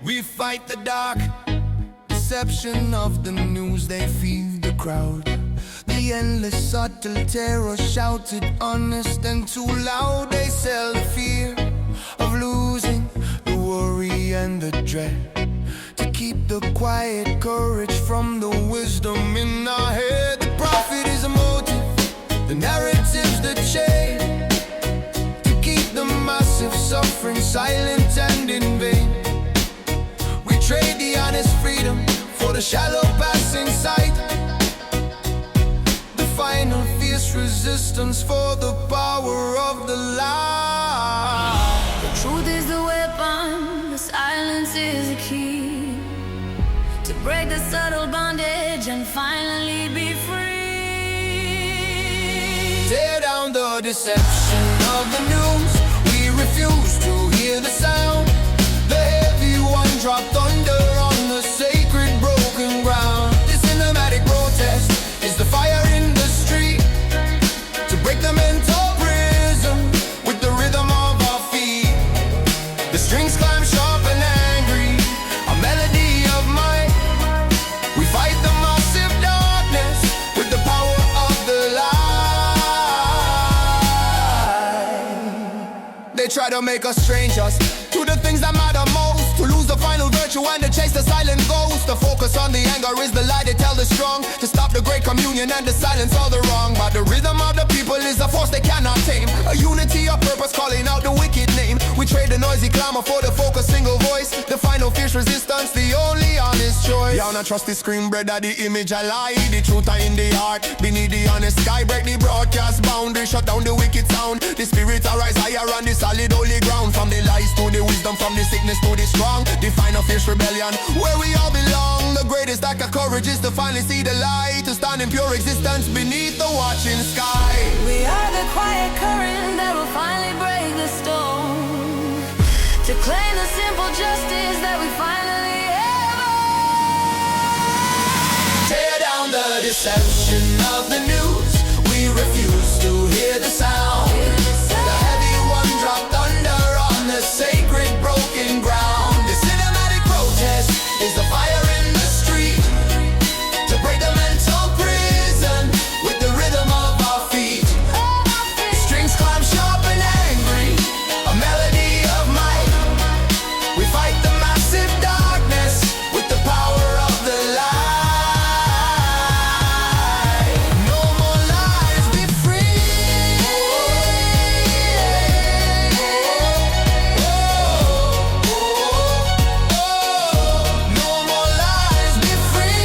We fight the dark deception of the news they feed the crowd. The endless subtle terror shouted honest and too loud. They sell the fear of losing, the worry and the dread, to keep the quiet courage from the wisdom in our head. The prophet is a motive, the narrative's the chain, to keep the massive suffering silent and in vain. We trade the honest freedom for the shallow passing sight, the final fierce resistance for the power of the lie. The truth is the weapon, the silence is the key, to break the subtle bondage and finally be free. Tear down the deception of the news. We refuse to hear the sound. The heavy one dropped thunder on the sacred broken ground. This cinematic protest is the fire in the street, to break the mental prison with the rhythm of our feet. The strings climb sharp and angry, a melody of might. We fight the massive darkness with the power of the light. They try to make us strangers to the things that matter most, to lose the final virtue and to chase the silent ghost. The focus on the anger is the lie they tell the strong, to stop the great communion and to silence all the wrong. But the rhythm of the people is a force they cannot tame, a unity of purpose calling out the wicked name. We trade the noisy clamor for the focused single voice, the final fierce resistance, the only honest choice. Y'all not trust the screen, brother, the image a lie. The truth are in the heart, beneath the honest sky. Break the broadcast boundary, shut down the wicked sound. The spirits arise higher on the solid holy ground. From the lies to the wisdom, from the sickness to the strong, the final fierce rebellion where we all belong. The greatest act of courage is to finally see the light, to stand in pure existence beneath the watching sky. We are the quiet current that will finally break the storm, to claim the simple justice that we finally have. Tear down the deception of the news. We refuse to hear the sound. The heavy one dropped thunder on the sacred broken ground. The cinematic protest is the fire in the street, to break the mental prison with the rhythm of our feet. The strings climb sharp and angry, a melody of might. We fight the massive darkness with the power of the light. No more lies, be free. No more lies, be free.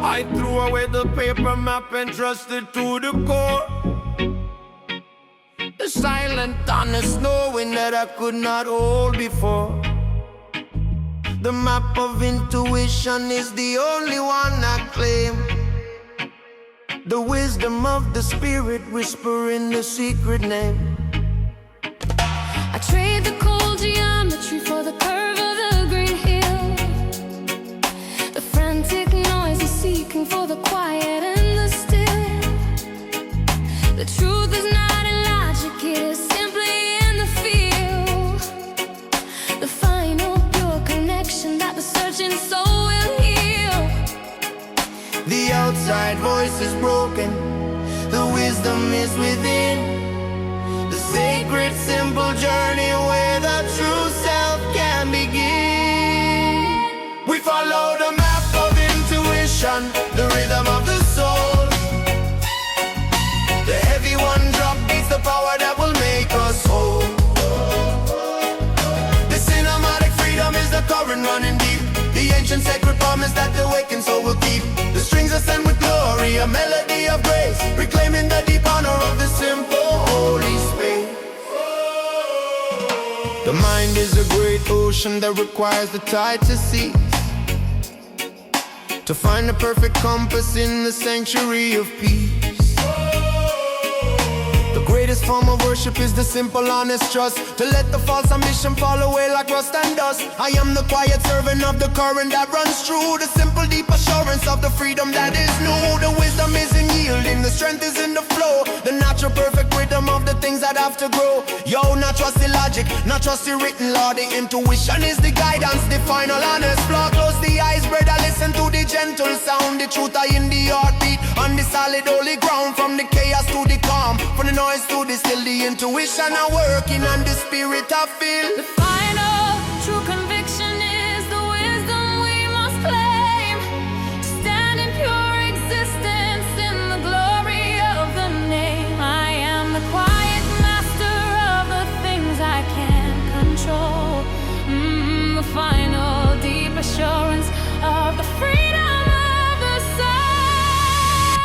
I threw away the paper map and trusted to the core. The silent honest knowing that I could not hold before. The map of intuition is the only one I claim. The wisdom of the spirit whispering the secret name. I trade the cold geometry for the curve of the green hill, the frantic noise is seeking for the quiet and the still. The truth is not in logic, it is simply in the feel, the final pure connection that the searching soul will heal. The outside voice is broken, the wisdom is within. The sacred simple journey where the true self can begin. We follow the map of intuition, the rhythm of the soul. The heavy one drop beats the power that will make us whole. The cinematic freedom is the current running deep, the ancient sacred promise that the awakened soul will keep. The strings ascend with glory, a melody of grace, reclaiming the deep honor ocean that requires the tide to cease, to find the perfect compass in the sanctuary of peace. The greatest form of worship is the simple, honest trust, to let the false ambition fall away like rust and dust. I am the quiet servant of the current that runs through, the simple, deep assurance of the freedom that is new. The wisdom is in yielding, the strength is in the flow, the natural perfect rhythm of the things that have to grow. Yo, not trust the logic, not trust the written law. The intuition is the guidance, the final honest flaw. Close the eyes, brother, listen to the gentle sound. The truth are in the heartbeat, on the solid holy ground. From the chaos to the calm, from the noise to the still, the intuition are working and the spirit I feel. The final true conviction is the wisdom we must claim, to stand in pure existence in the glory of the name. I am the quiet master of the things I can't control. The final deep assurance of the freedom of the soul.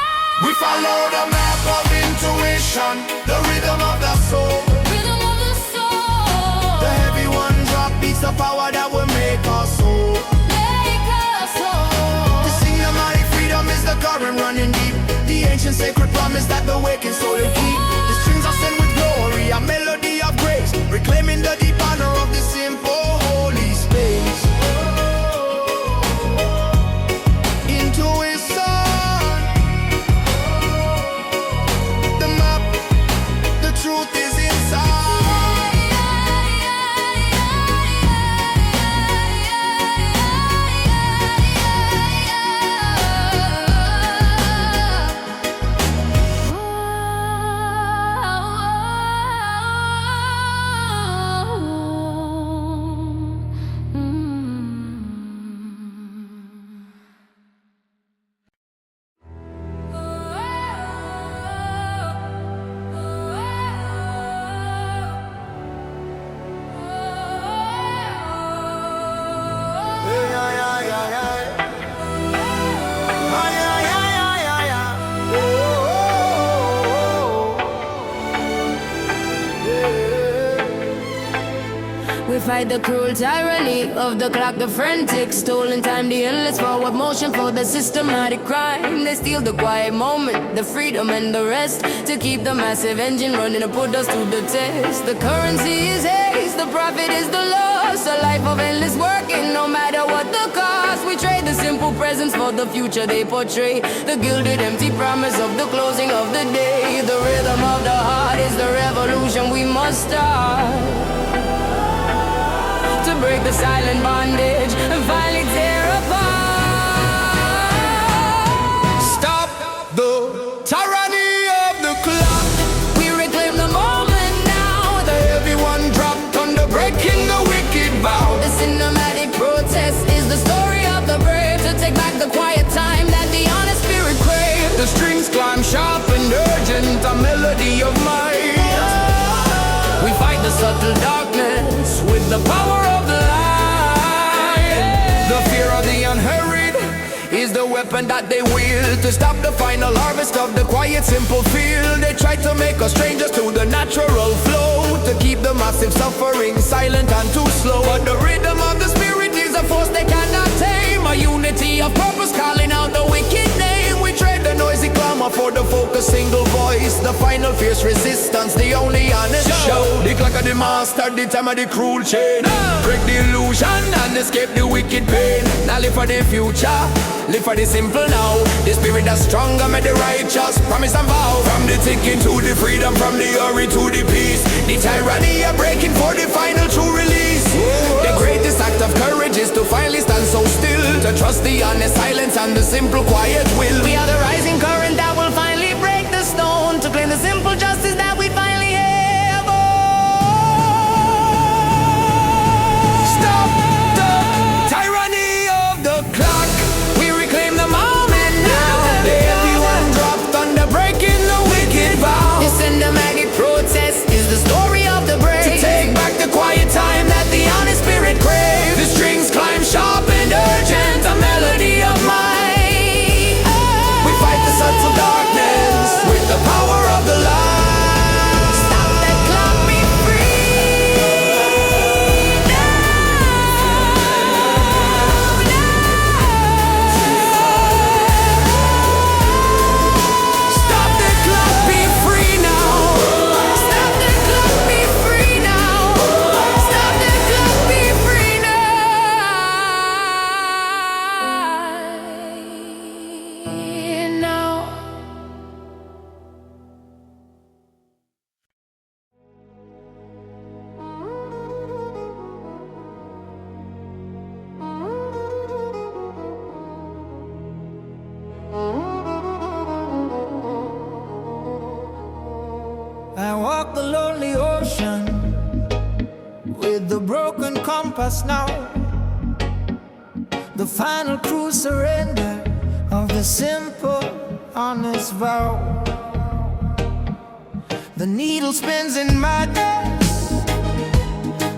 We follow the map of intuition, the rhythm of the soul. Rhythm of the soul. The heavy one drop beats the power that will make us whole. Make us whole. The cinematic freedom is the current running deep, the ancient sacred promise that the waking soul will keep. The strings are sent with glory, a melody of grace, reclaiming the deep honor of the simple holy space. Intuition, the map, the truth is inside. We fight the cruel tyranny of the clock, the frantic stolen time, the endless forward motion for the systematic crime. They steal the quiet moment, the freedom and the rest, to keep the massive engine running and put us to the test. The currency is haste, the profit is the loss, a life of endless working no matter what the cost. We trade the simple presence for the future they portray, the gilded empty promise of the closing of the day. The rhythm of the heart is the revolution we must start, to break the silent bondage and finally tear apart. Stop the tyranny of the clock. We reclaim the moment now, The heavy one dropped under breaking the wicked vow. the cinematic protest is the story of the brave, to take back the quiet time that the honest spirit craves. The strings climb sharp and urgent, a melody of mine. We fight the subtle darkness with the power of the light. The fear of the unhurried is the weapon that they wield, to stop the final harvest of the quiet, simple field. They try to make us strangers to the natural flow, to keep the massive suffering silent and too slow. But the rhythm of the spirit is a force they cannot tame, a unity of purpose calling out the wicked name. We trade the noisy clamor for the focused single voice, the final fierce resistance, the only honest show. The clock of the master, the time of the cruel chain, break the illusion and escape the wicked pain. Now live for the future, live for the simple now. The spirit that's stronger, made the righteous promise and vow. From the ticking to the freedom, from the hurry to the peace, the tyranny are breaking for the final true release. The greatest act of courage is to finally stand so still, to trust the honest silence and the simple quiet will. We are the rising current that will finally break the stone, to claim the simple justice that we finally have. Stop the tyranny of the clock. We reclaim the moment now. The heavy one dropped under breaking the wicked vow. The cinematic protest is the story of the brave, To take back the quiet time that the honest spirit craves. The strings climb sharp and urgent, a melody of mine. We broken compass now, the final cruel surrender of the simple, honest vow. The needle spins in madness,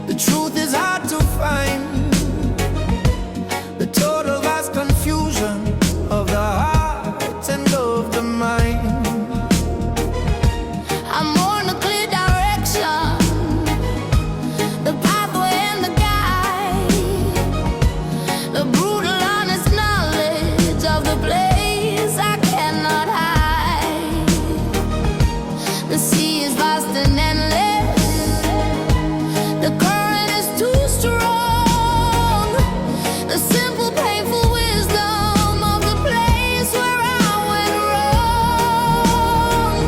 the truth is hard to find, the total vast confusion of the heart and of the mind. I'm on a clear direction, the pathway and the guide, the brutal honest knowledge of the place I cannot hide. The sea is vast and endless, the current is too strong, the simple painful wisdom of the place where I went wrong.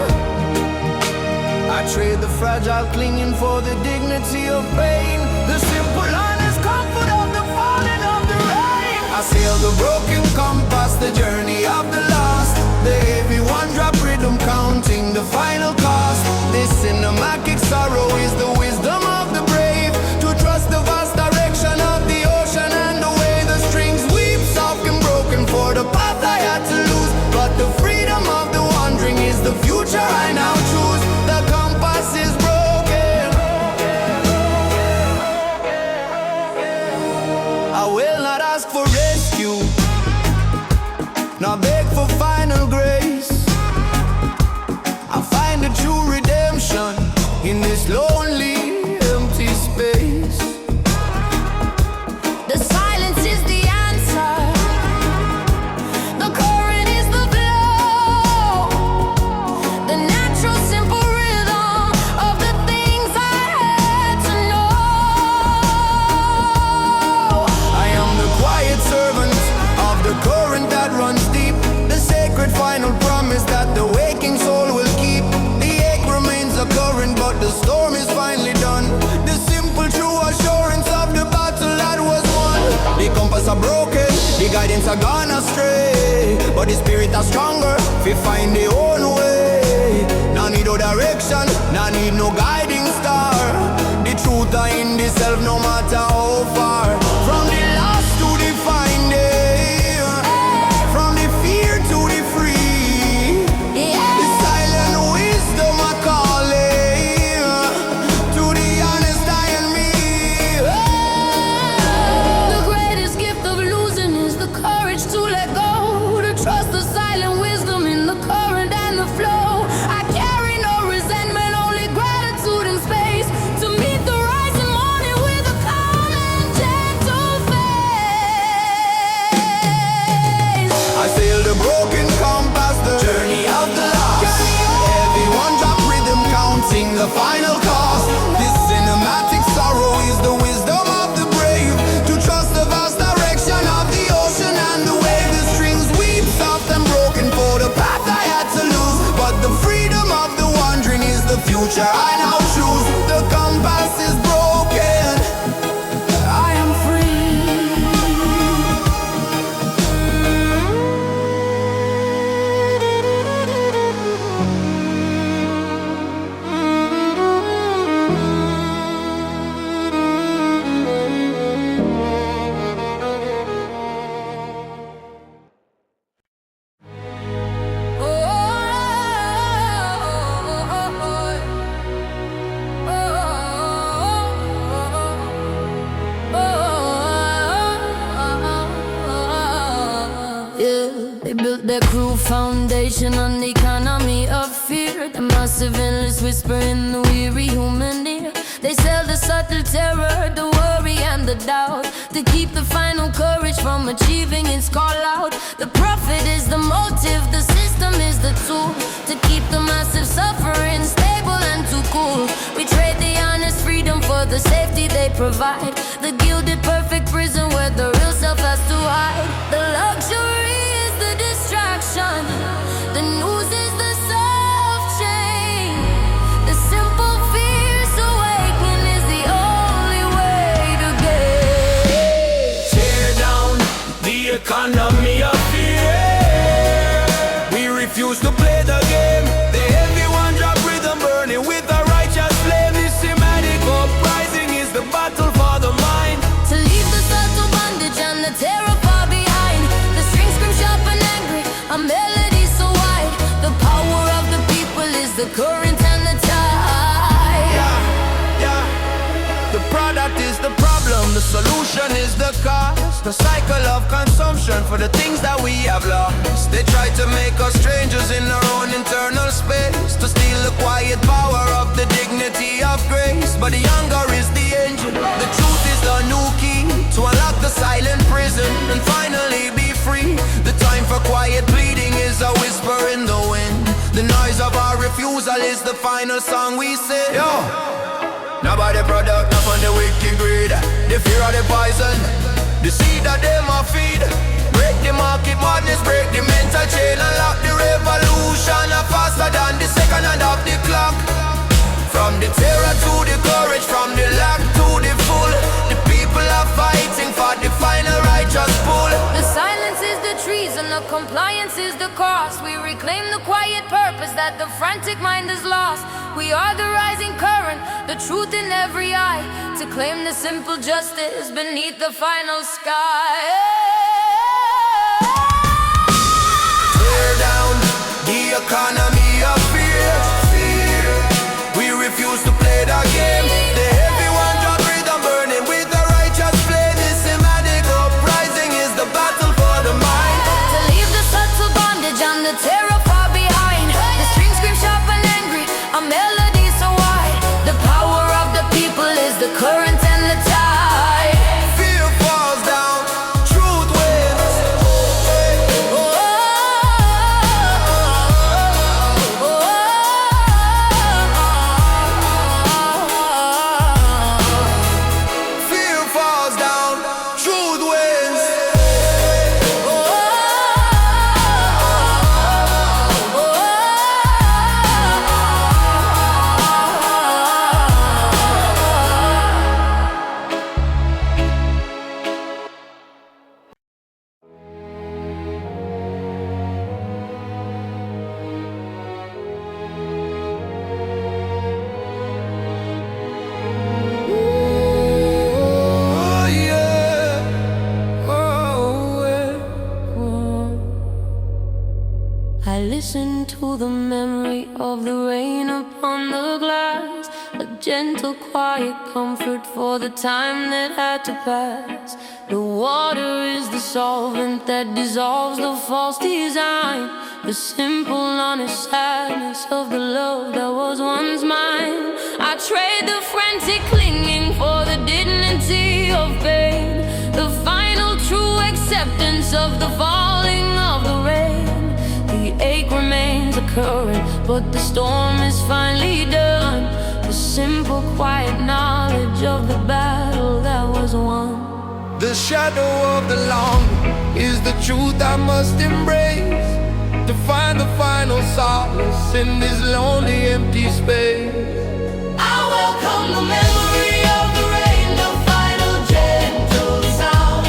I trade the fragile clinging for the dignity of pain, the simple honest comfort of the falling of the rain. I sail the broken compass, the journey of the lost, the heavy one-drop rhythm counting the final cost. This cinematic sorrow is the wisdom of the brave, to trust the vast direction of the ocean and the way the strings weep soft and broken for the path I had to lose. But the freedom of the wandering is the future I now choose. The compass is broken, I will not ask for rescue, nor beg for final grace. I find a true redemption in this lonely, empty space. The silence is the answer, the current is the flow, the natural simple rhythm of the things I had to know. I am the quiet servant of the current that runs deep, the sacred final promise that the waking soul will keep. The ache remains a current, but the storm is finally done. The simple true assurance of the battle that was won. The compass are broken, the guidance are gone astray, but the spirit are stronger, we find the own way. No need no direction, no need no guiding star. The truth are in the self, no matter how far. From the lost to the finding, from the fear to the free. The silent wisdom I calling to the honest I and me. The greatest gift of losing is the courage to let go, to trust the silent wisdom in the current and the flow. I carry no resentment, only gratitude and space, to meet the rising morning with a calm and gentle face. I sail the broken compass, the journey of the lost. Every one-drop rhythm counting the final cost. This cinematic sorrow is the wisdom of the brave, to trust the vast direction of the ocean and the wave. The strings weep soft and broken for the path I had to lose, but the freedom of the wandering is the future I now choose. The compass is broken, I am free. They built their cruel foundation on the economy of fear, the massive endless whisper in the weary human ear. They sell the subtle terror, the worry and the doubt, to keep the final courage from achieving its call out. The profit is the motive, the system is the tool, to keep the massive suffering stable and too cool. We trade the honest freedom for the safety they provide, the gilded perfect prison where the real self has to hide. The luxury is the distraction, the news is the soft chain, the simple fierce awakening is the only way to get. Tear down the economy of fear. We refuse to play the game. The heavy one-drop rhythm burning with a righteous flame. This thematic uprising is the battle for current and the tide. Yeah. The product is the problem, the solution is the cause. The cycle of consumption for the things that we have lost. They try to make us strangers in our own internal space, to steal the quiet power of the dignity of grace. But the hunger is the engine, the truth is the new key to unlock the silent prison and finally be free. The time for quiet pleading is a whisper in the wind. The noise of our refusal is the final song we sing. Yo! Nobody product, not on the wicked greed. The fear of the poison, the seed that they must feed. Break the market madness, break the mental chain, unlock the revolution faster than the second hand of the clock. From the terror to the courage, from the lack to the full, the people are fighting for the final righteous pull. The silence is the treason, the compliance is the cost. We reclaim the quiet purpose that the frantic mind has lost. We are the rising current, the truth in every eye, to claim the simple justice beneath the final sky. Tear down the economy of fear. We refuse to play the game. The heavy one drop rhythm burning with the righteous flame. This Sinematic uprising is the battle for the mind. To leave the subtle bondage and the terror far behind. The string screams sharp and angry, a melody so wide. The power of the people is the current and the tide. Fear falls down, truth wins. Fear falls down, truth wins. Oh yeah. Oh yeah. I listen to the memory of the rain upon the glass, a gentle, quiet comfort for the time that had to pass. The water is the solvent that dissolves the false design, the simple, honest sadness of the love that was once mine. I trade the frantic clinging for the dignity of pain, the final true acceptance of the falling of the rain. The ache remains a current, but the storm is finally done. The simple, quiet knowledge of the battle that was won. The shadow of the long is the truth I must embrace, to find the final solace in this lonely, empty space. I welcome the memory of the rain, the final gentle sound,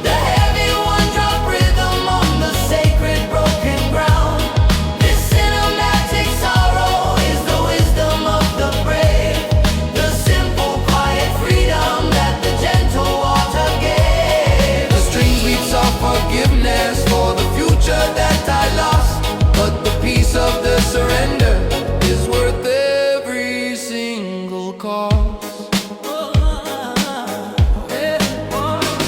the heavy one-drop rhythm on the sacred broken ground. This cinematic sorrow is the wisdom of the brave, the simple, quiet freedom that the gentle water gave. The strings beats of forgiveness for the future that I lost, but the peace of the surrender is worth every single cost.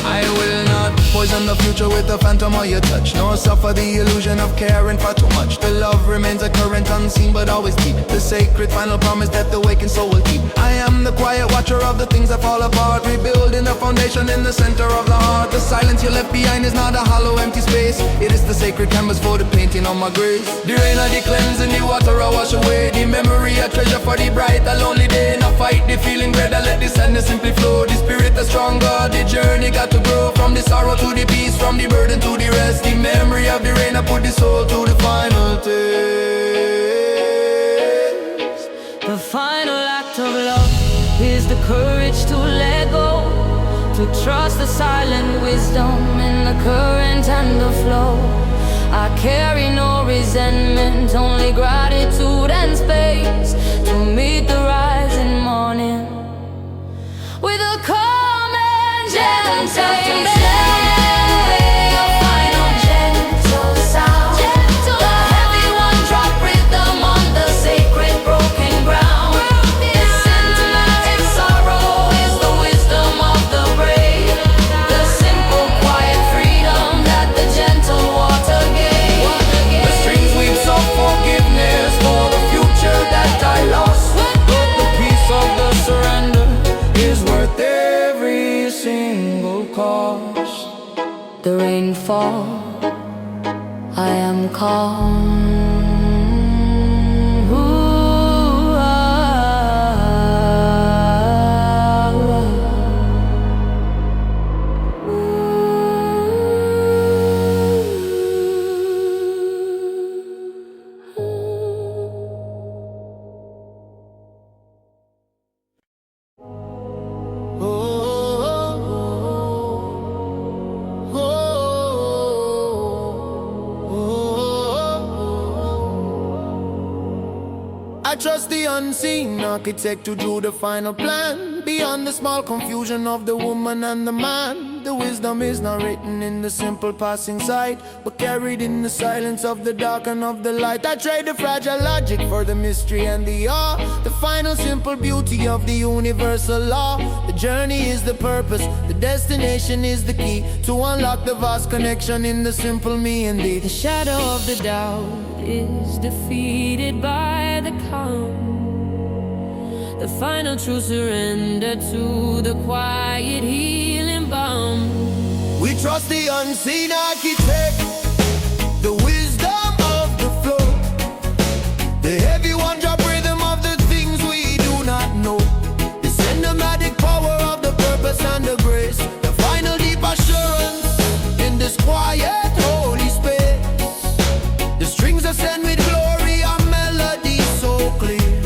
I will not poison the future with the phantom of your touch, nor suffer the illusion of caring for too much. The love remains a current, unseen but always deep, the sacred final promise that the awakened soul will keep. I am the quiet watcher of the things that fall apart, rebuilding the foundation in the center of the heart. The silence you left behind is not a hollow, empty space. It is the sacred canvas for the painting of my grace. The rain of the cleansing, the water I wash away, the memory a treasure for the bright, a lonely day. Not fight the feeling greater, let the sadness simply flow. The spirit is stronger, the journey got to grow. From the sorrow to the peace, from the burden to the rest. The memory of the rain, I put the soul to the final taste. The final act of love is the courage to let go, to trust the silent wisdom in the current and the flow. I carry no resentment, only gratitude and space to meet the rising morning with a calm and gentle. Gentle sound, the heavy one-drop rhythm on the sacred fall, I am calm. I trust the unseen architect to do the final plan. Beyond the small confusion of the woman and the man, the wisdom is not written in the simple passing sight, but carried in the silence of the dark and of the light. I trade the fragile logic for the mystery and the awe, the final simple beauty of the universal law. The journey is the purpose, the destination is the key to unlock the vast connection in the simple me and thee. The shadow of the doubt is defeated by the calm. The final true surrender to the quiet healing balm. We trust the unseen architect, the wisdom of the flow, the heavy one-drop rhythm of the things we do not know, the cinematic power of the purpose and the grace, the final deep assurance in this quiet holy space. The strings ascend with glory and melodies so clear,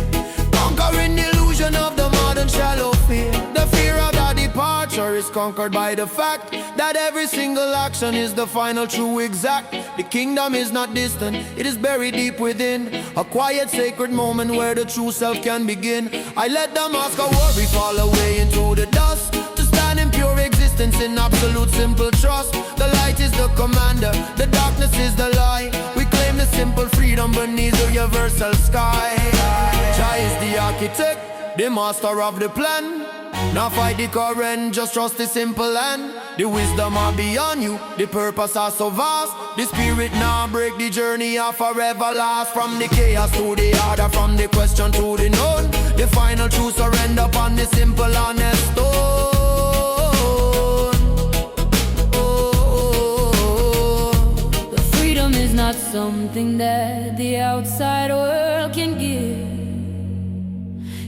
conquering the illusion of the modern shallow fear. The fear of the departure is conquered by the fact that every single action is the final true exact. The kingdom is not distant, it is buried deep within, a quiet sacred moment where the true self can begin. I let the mask of worry fall away into the dust, to stand in pure existence in absolute simple trust. The light is the commander, the darkness is the lie. We claim the simple freedom beneath the universal sky. Jah is the architect, the master of the plan. Now fight the current, just trust the simple land. The wisdom are beyond you, the purpose are so vast. The spirit now break, the journey are forever last. From the chaos to the order, from the question to the known, the final truth surrender upon the simple honest stone. The freedom is not something that the outside world can give.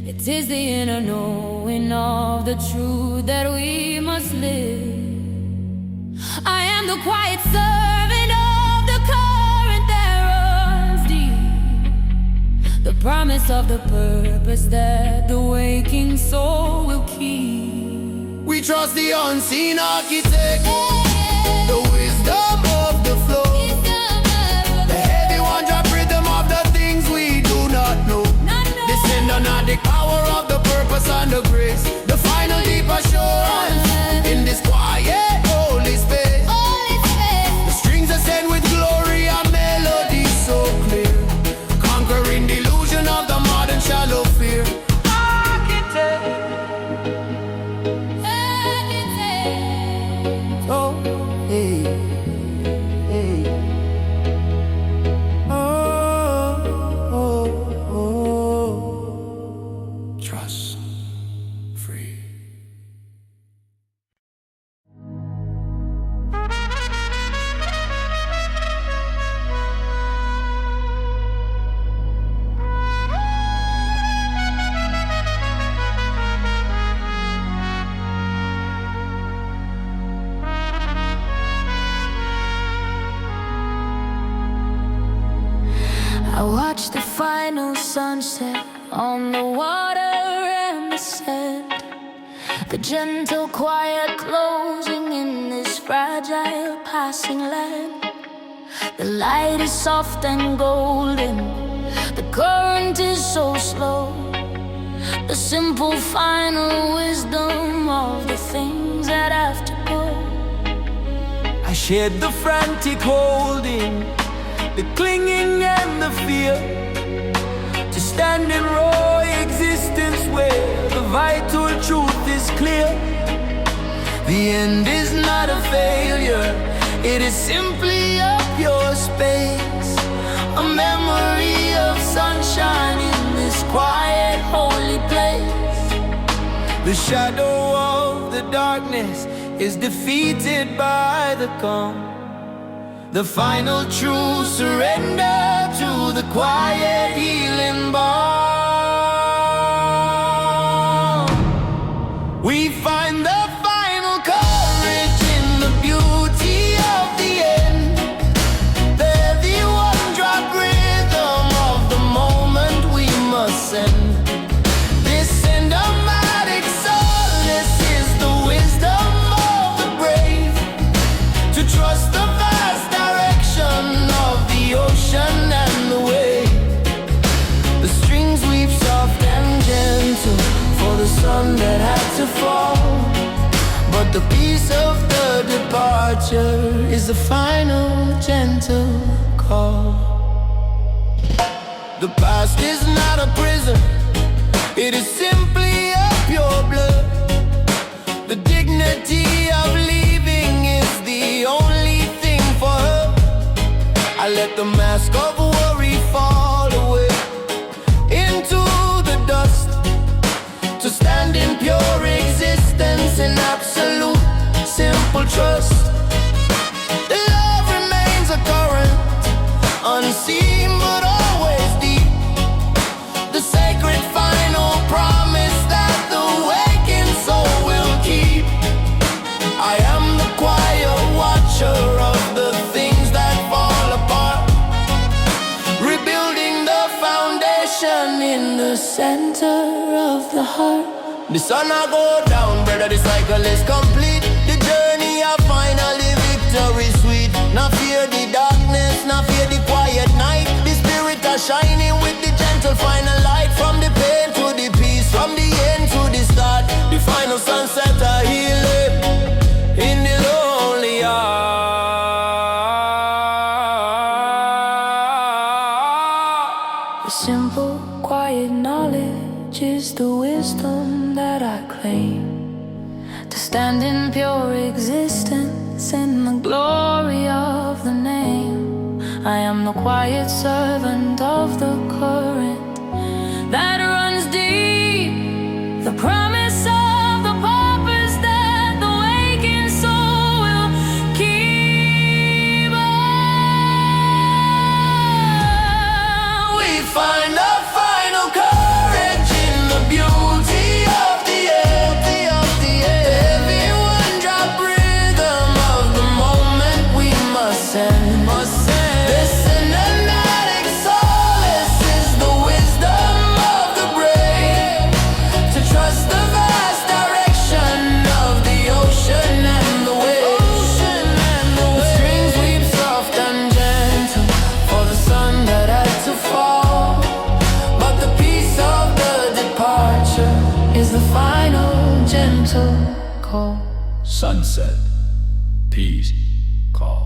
It is the inner knowing of the truth that we must live. I am the quiet servant of the current that runs deep, the promise of the purpose that the waking soul will keep. We trust the unseen architect, the wisdom of the flow, the heavy one-drop rhythm of the things we do not know, the cinematic power of the purpose and the grace, the final deep assurance in this quiet holy space. The strings ascend with glory and melodies so clear, conquering the illusion of the modern shallow fear. Architect, oh, hey, hey. Trust, free. I watch the final sunset on the water and the sand, the gentle quiet closing in this fragile passing land. The light is soft and golden, the current is so slow, the simple final wisdom of the things that have to go. I shared the frantic holding, the clinging and the fear, to stand in raw existence where the vital truth is clear. The end is not a failure, it is simply a pure space, a memory of sunshine in this quiet holy place. The shadow of the darkness is defeated by the calm. the final true surrender to the quiet healing balm. We find the final courage in the beauty of the end. The heavy one-drop rhythm of the moment we must send. This cinematic solace is the wisdom of the brave, to trust the vast direction of the ocean and the wave. The strings weave soft and gentle for the sun that had to fall, but the peace of the departure is the final gentle call. The past is not a prison, it is simply a pure blood. The dignity of leaving is the only thing for her. I let the mask of worry fall away into the dust, to stand in pure existence in absolute simple trust. The love remains a current, unseen but always deep, the sacred final promise that the waking soul will keep. I am the quiet watcher of the things that fall apart, rebuilding the foundation in the center of the heart. The sun I go down, brother, the cycle is complete. The journey of finally victory sweet. Not fear the darkness, not fear the quiet night. The spirit are shining with the gentle final light. From the pain to the peace, from the end to the start. The final sunset are healing in the lonely heart. The simple, quiet knowledge is the wisdom that I claim, to stand in pure existence in the glory of the name. I am the quiet servant of the current that runs deep, the promise of the purpose that the waking soul will keep. We find a final courage in the beauty of the end. Every one-drop rhythm of the moment we must send. The cinematic solace is the wisdom of the brave, to trust the vast direction of the ocean and the waves. The strings weave soft and gentle for the sun that had to fall, but the peace of the departure is the final gentle call. Sunset, peace, call.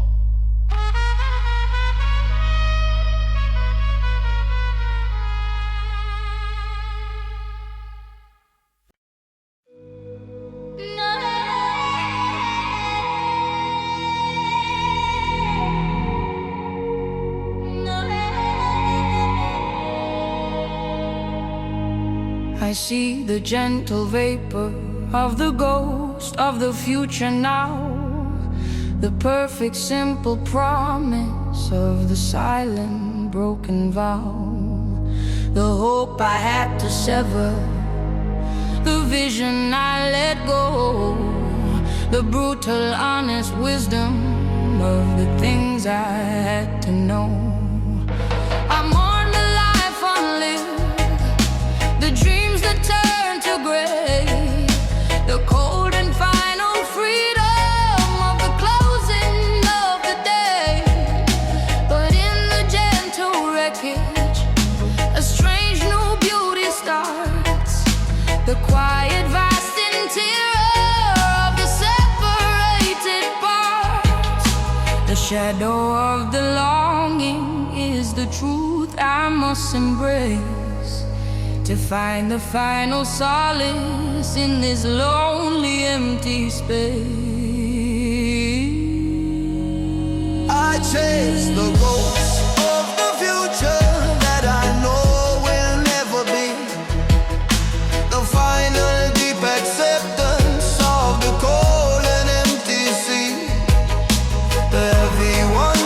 I see the gentle vapor of the ghost of the future now, the perfect simple promise of the silent broken vow, the hope I had to sever, the vision I let go, the brutal honest wisdom of the things I had to know. I mourn the life unlived, the dreams that turn to gray, the cold and final freedom of the closing of the day. But in the gentle wreckage, a strange new beauty starts, the quiet vast interior of the separated parts. The shadow of the longing is the truth I must embrace, to find the final solace in this lonely empty space. I chase the ghosts of the future that I know will never be, the final deep acceptance of the cold and empty sea. The heavy one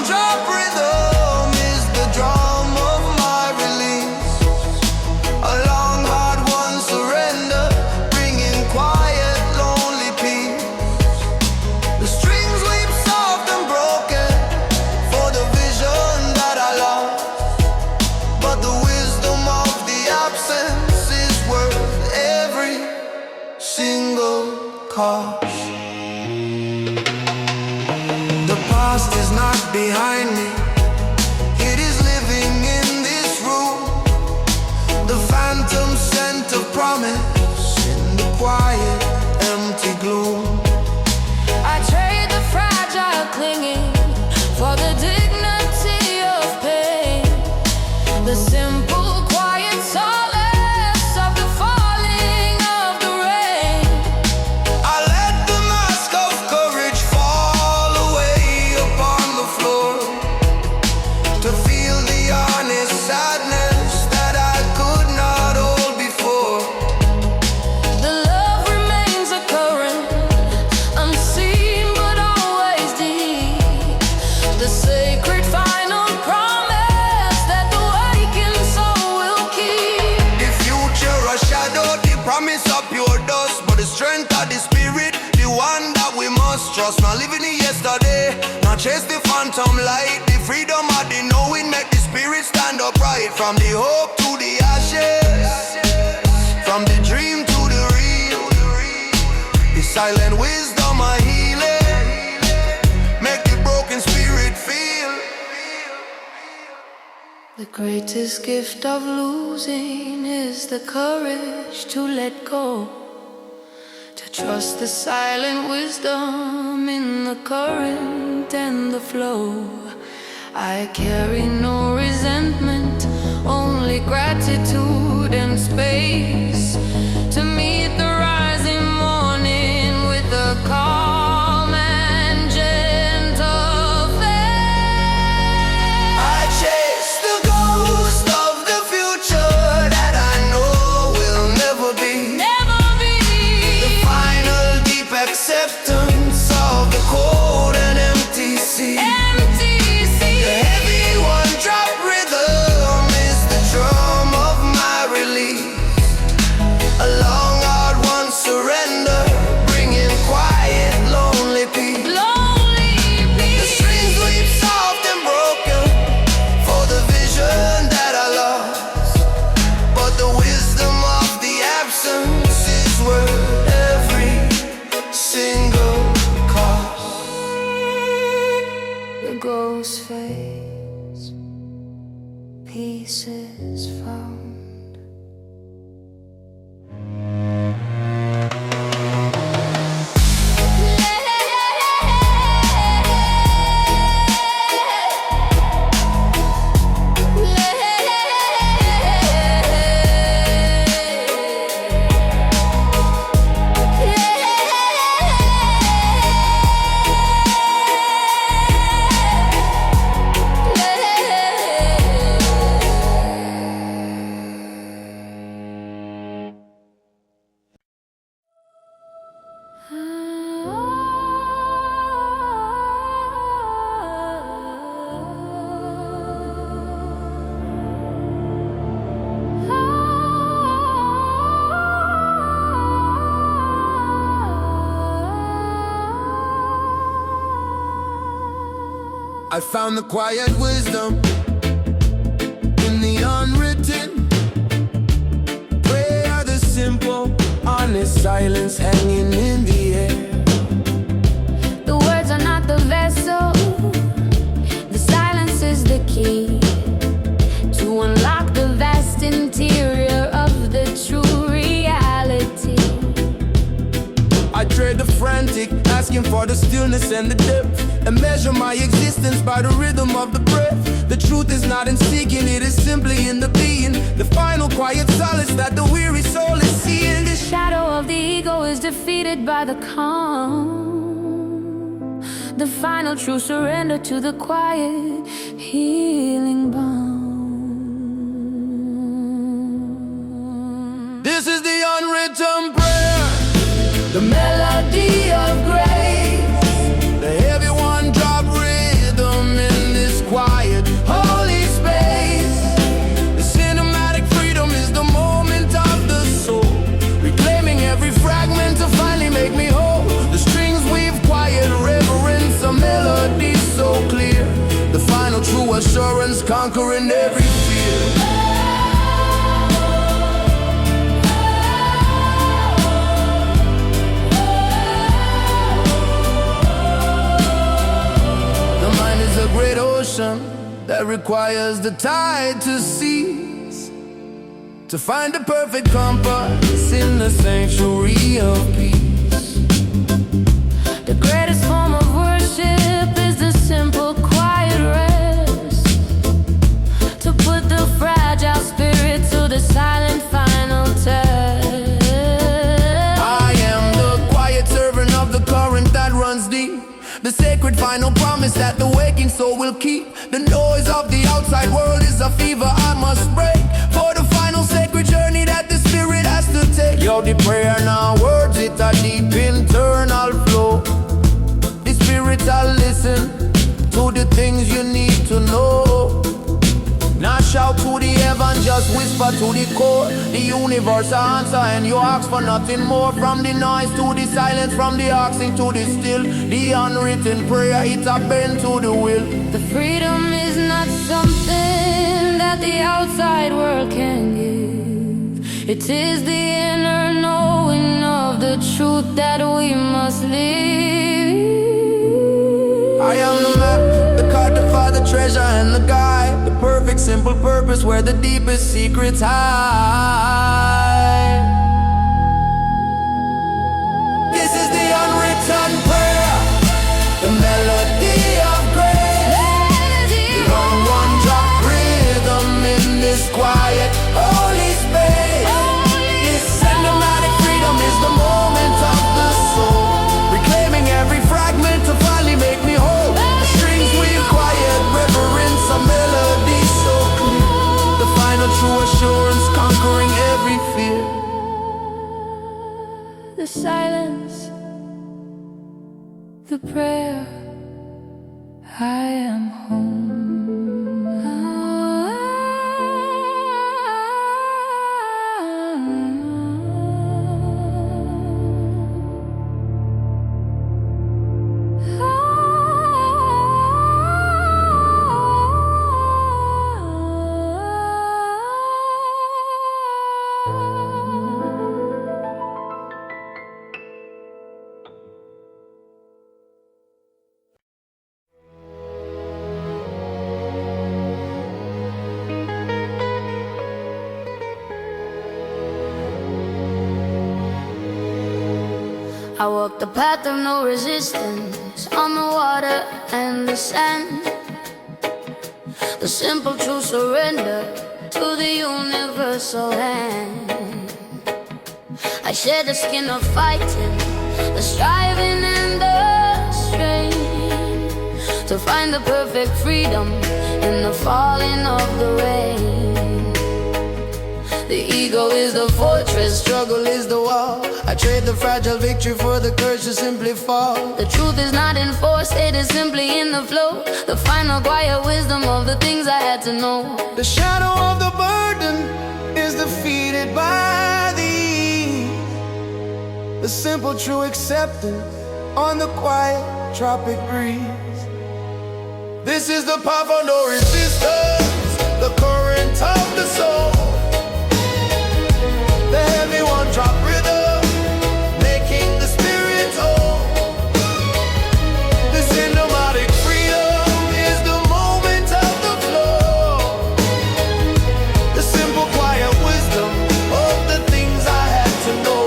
cause. The past is not behind me, it is living in this room. The phantom scent of promise in the quiet, empty gloom. I trade the fragile clinging for the dignity of pain, the simple, quiet solace of the falling of the rain. I let the mask of courage fall away upon the floor, to feel the honest sadness that I could not hold before. The love remains a current, unseen but always deep, the sacred final promise that the wakened soul will keep. The future a shadow, the promise of pure dust, but the strength of the spirit, the one that we must trust. Not living in yesterday, not chase the phantom light. The freedom of the knowing make the spirit stand upright. From the hope to the ashes, from the dream to the real, the silent wisdom of healing make the broken spirit feel. The greatest gift of losing is the courage to let go, to trust the silent wisdom in the current and the flow. I carry no resentment, only gratitude and space to meet the rising morning with a calm and gentle faith. I chase the ghost of the future that I know will never be. Never be The final deep acceptance of the cold and empty sea. empty. The heavy one-drop rhythm is the drum of my release. A long, hard-won surrender, bringing quiet, lonely peace. Lonely The peace. strings weep soft and broken for the vision that I lost, but the wisdom of the absence is worth every single cost. The ghost fades, peace is found. I found the quiet wisdom in the unwritten. Prayer, the simple, honest silence hanging in the air. The words are not the vessel, the silence is the key to unlock the vast interior of the true reality. I trade the frantic, asking for the stillness and the depth, and measure my existence by the rhythm of the breath. The truth is not in seeking, it is simply in the being, the final quiet solace that the weary soul is seeing. The shadow of the ego is defeated by the calm, the final true surrender to the quiet, healing balm. This is the unwritten prayer, The melody of grace, the heavy one-drop rhythm in this quiet, holy space. The cinematic freedom is the moment of the soul, reclaiming every fragment to finally make me whole. The strings weave quiet reverence, a melody so clear, the final true assurance conquering every fear. ocean that requires the tide to cease, to find the perfect compass in the sanctuary of peace. The greatest form of worship is the simple, quiet rest, to put the fragile spirit to the silent final test. I am the quiet servant of the current that runs deep, the sacred final promise that the waking soul will keep. The noise of the outside world is a fever I must break, for the final sacred journey that the spirit has to take. Yo, the prayer now words, it a deep internal flow. The spirit will listen to the things you need to know. Not shout to the heaven, just whisper to the core. The universe answer and you ask for nothing more. From the noise to the silence, from the asking to the still. The unwritten prayer, it's a bend to the will. The freedom is not something that the outside world can give. It is the inner knowing of the truth that we must live. I am the map, the cartographer, the treasure and the guide, the perfect simple purpose where the deepest secrets hide. This is the unwritten prayer, the melody of grace, long one drop rhythm in this quiet holy space. This cinematic freedom is the moment of the soul, reclaiming every fragment to finally make me whole. The strings we quiet, reverence a melody so clear, the final true assurance conquering every fear. The silence, the prayer, I am home. I walk the path of no resistance on the water and the sand. The simple true surrender to the universal hand. I shed the skin of fighting, the striving and the strain, to find the perfect freedom in the falling of the rain. The ego is the fortress, struggle is the wall. I trade the fragile victory for the courage to simply fall. The truth is not enforced, it is simply in the flow. The final quiet wisdom of the things I had to know. The shadow of the burden is defeated by the ease. The simple true acceptance on the quiet tropic breeze. This is the path of no resistance, the current of the soul. The heavy one drop rhythm, making the spirit whole. The cinematic freedom is the moment of the flow. The simple quiet wisdom of the things I had to know.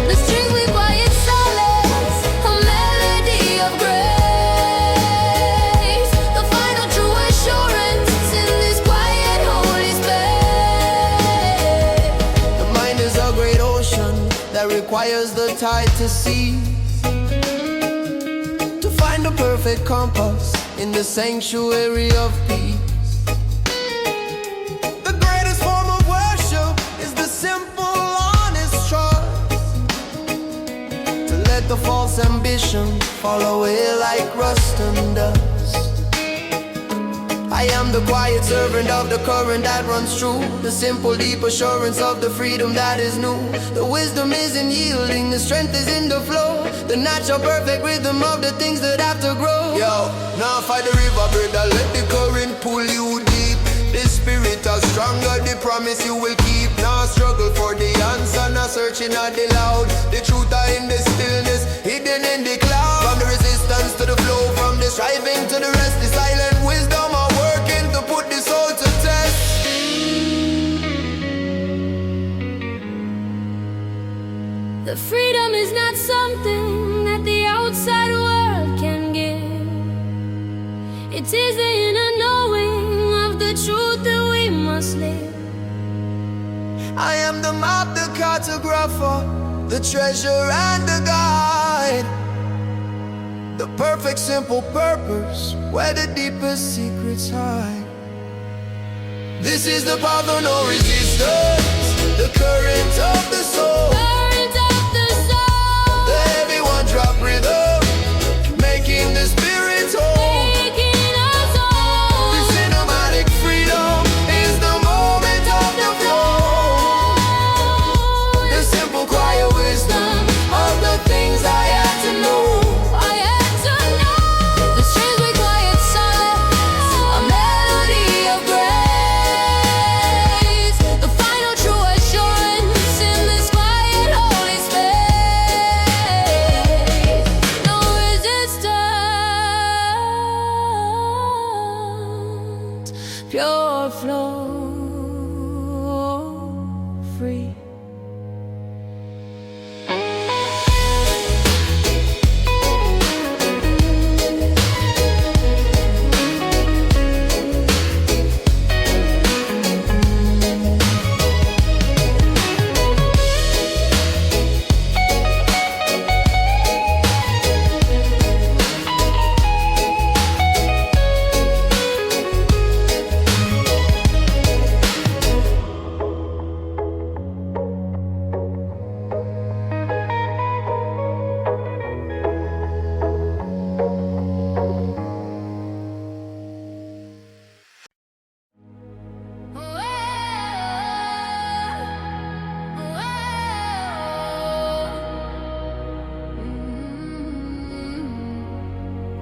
The strings we quiet silence, a melody of grace. The final true assurance in this quiet holy space. The mind is a great ocean that requires the tide to cease, to find the perfect compass in the sanctuary of peace. The greatest form of worship is the simple, honest trust, to let the false ambition fall away like rust and dust. I am the quiet servant of the current that runs true, the simple deep assurance of the freedom that is new. The wisdom is in yielding, the strength is in the flow, the natural perfect rhythm of the things that have to grow. Yo, now fight the river, brother, let the current pull you deep. The spirit is stronger, the promise you will keep. Now struggle for the answer, now searching at the loud. The truth are in the stillness, hidden in the cloud. From the resistance to the flow, from the Striving to the rest, the silent wisdom are working to put the soul to test. The freedom is not something that the outside world can give. It is the inner knowing of the truth that we must live. I am the map, the cartographer, the treasure and the guide. The perfect simple purpose, where the deepest secrets hide. This is the path of no resistance, the current of the soul. Current of the soul. The heavy one drop rhythm, making the spirit whole. Making us whole. The cinematic freedom is the moment of the flow. The simple quiet wisdom of the things I had to know. Pure flow, free.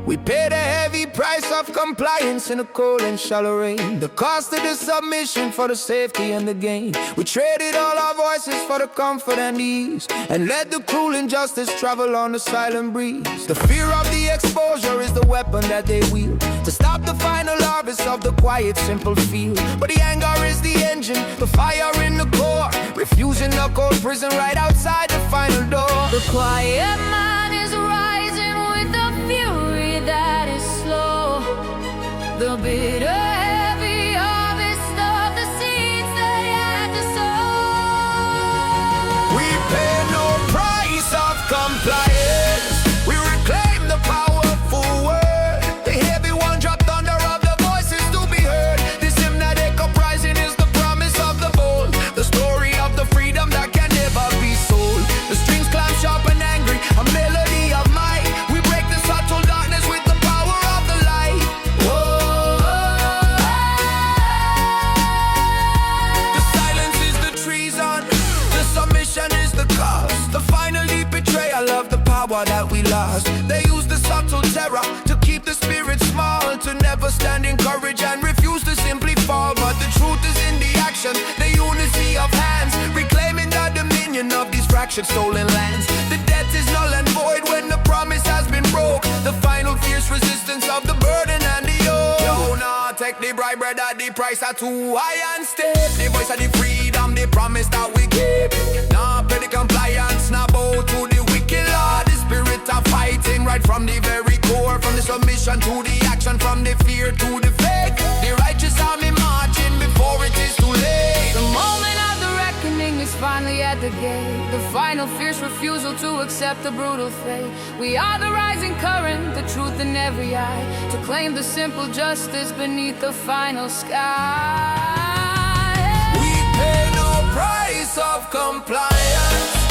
We paid a heavy price of compliance in the cold and shallow rain. The cost of the submission for the safety and the gain. We traded all our voices for the comfort and ease, and let the cruel injustice travel on the silent breeze. The fear of the exposure is the weapon that they wield to stop the final harvest of the quiet, simple field. But the anger is the engine, the fire in the core, refusing the cold prison right outside the final door. The quiet man is rising with the fury that is slow. The bitter, heavy harvest of the seeds they had to sow. We pay no price of compliance. We reclaim the powerful word. The heavy one dropped thunder of the voices to be heard. This hymnatic uprising is the promise of the bold, the story of the freedom that can never be sold. The strings climb sharp and angry, a melody of might. We break the subtle darkness with the power of the light. Whoa. The silence is the treason, the submission is the cost, the final deep betrayal of the power that we lost. They use the subtle terror to keep the spirit small, to never stand in courage and refuse to simply fall. But the truth is in the action, the unity of hands, reclaiming the dominion of these fractured stolen lands. The debt is null and void when the promise has been broke. The final fierce resistance of the burden and the yoke. Yo, nah, take the bribe, brother, the price are too high and steep. The voice of the freedom, the promise that we keep. Nah, pay the compliance, nah, bow to the wicked Lord. The spirit of fighting right from the very core, from the submission to the action, from the fear to the faith. The righteous army marching before it is too late. The moment of the reckoning is finally at the gate. The final fierce refusal to accept the brutal fate. We are the rising current, the truth in every eye, to claim the simple justice beneath the final sky. We pay no price of compliance.